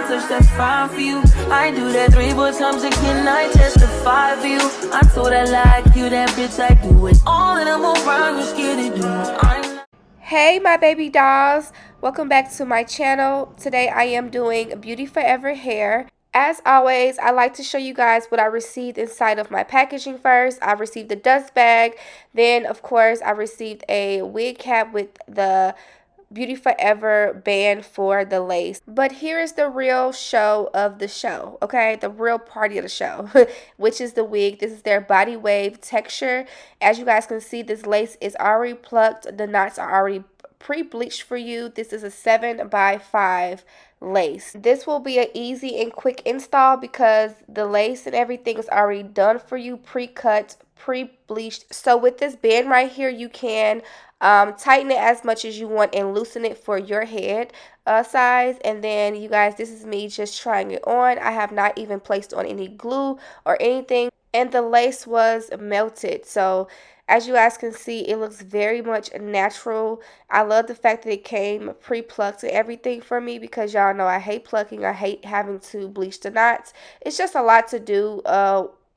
touch, that's fine for you. I do that 3-4 times again, I testify for you. I told I like you, that bitch, I do it all, and I'm around, you scared to do it. Hey my baby dolls, welcome back to my channel. Today I am doing Beautyforever hair. As always, I like to show you guys what I received inside of my packaging first. I received a dust bag, then of course I received a wig cap with the Beautyforever band for the lace. But here is the real show of the show, okay? The real party of the show, which is the wig. This is their body wave texture. As you guys can see, this lace is already plucked. The knots are already pre-bleached for you. This is a 7x5 lace. This will be an easy and quick install because the lace and everything is already done for you, pre-cut, pre-bleached. So with this band right here, you can tighten it as much as you want and loosen it for your head size. And then you guys, this is me just trying it on. I have not even placed on any glue or anything, and the lace was melted. So as you guys can see, it looks very much natural. I love the fact that it came pre-plucked and everything for me because y'all know I hate plucking. I hate having to bleach the knots. It's just a lot to do,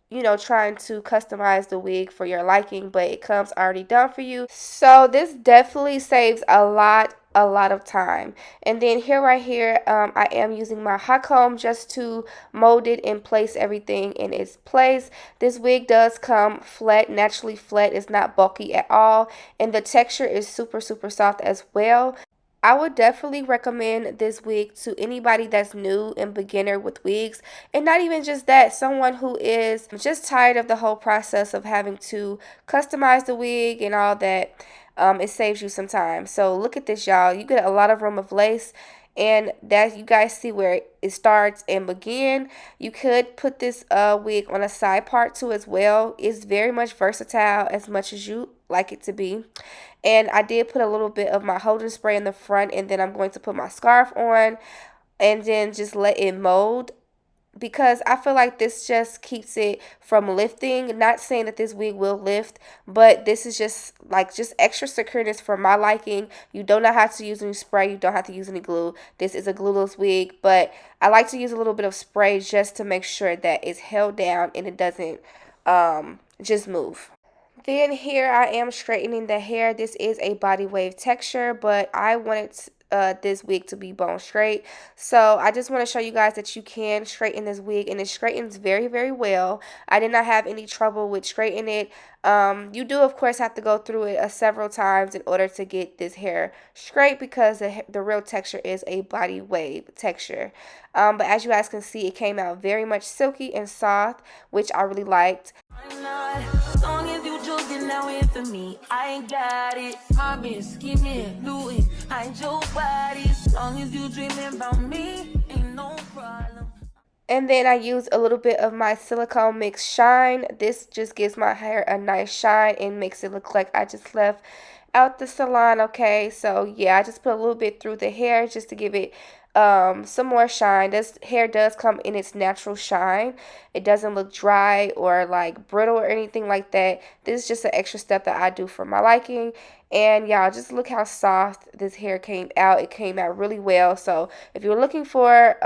you know, trying to customize the wig for your liking, but it comes already done for you. So this definitely saves a lot of time. And then here right here, I am using my hot comb just to mold it and place everything in its place. This wig does come flat, naturally flat. It's not bulky at all, and the texture is super soft as well. I would definitely recommend this wig to anybody that's new and beginner with wigs, and not even just that, someone who is just tired of the whole process of having to customize the wig and all that. It saves you some time. So look at this, y'all. You get a lot of room of lace, and that you guys see where it starts and begin. You could put this wig on a side part too as well. It's very much versatile as much as you like it to be. And I did put a little bit of my holding spray in the front, and then I'm going to put my scarf on and then just let it mold, because I feel like this just keeps it from lifting. Not saying that this wig will lift, but this is just extra secureness for my liking. You do not have to use any spray. You don't have to use any glue. This is a glueless wig, but I like to use a little bit of spray just to make sure that it's held down and it doesn't just move. Then here I am straightening the hair. This is a body wave texture, but I wanted this wig to be bone straight. So I just want to show you guys that you can straighten this wig, and it straightens very well. I did not have any trouble with straightening it. You do of course have to go through it several times in order to get this hair straight, because the real texture is a body wave texture. But as you guys can see, it came out very much silky and soft, which I really liked. As long as you joking now in for me, I ain't got it. I've been scheming, looting, I ain't your body. As long as you dreaming about me, ain't no problem. And then I use a little bit of my silicone mix shine. This just gives my hair a nice shine and makes it look like I just left out the salon, okay? So yeah, I just put a little bit through the hair just to give it some more shine. This hair does come in its natural shine. It doesn't look dry or like brittle or anything like that. This is just an extra step that I do for my liking. And y'all, just look how soft this hair came out. It came out really well. So if you're looking for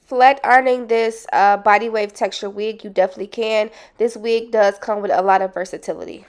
flat ironing this body wave texture wig, you definitely can. This wig does come with a lot of versatility.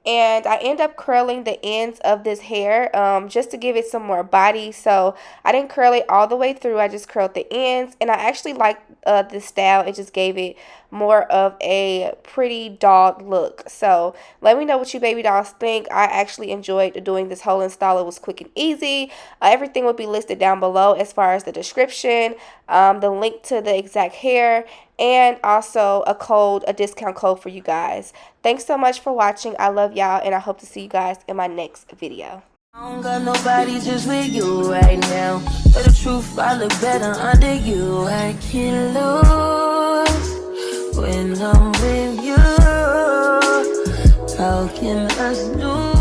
And I end up curling the ends of this hair just to give it some more body. So I didn't curl it all the way through. I just curled the ends, and I actually like this style. It just gave it more of a pretty doll look. So let me know what you baby dolls think. I actually enjoyed doing this whole install. It was quick and easy. Everything will be listed down below as far as the description, the link to the exact hair, and also a discount code for you guys. Thanks so much for watching. I love y'all, and I hope to see you guys in my next video. I don't got nobody just with you right now. For the truth, I look better under you. I can't lose when I'm with you. How can us lose?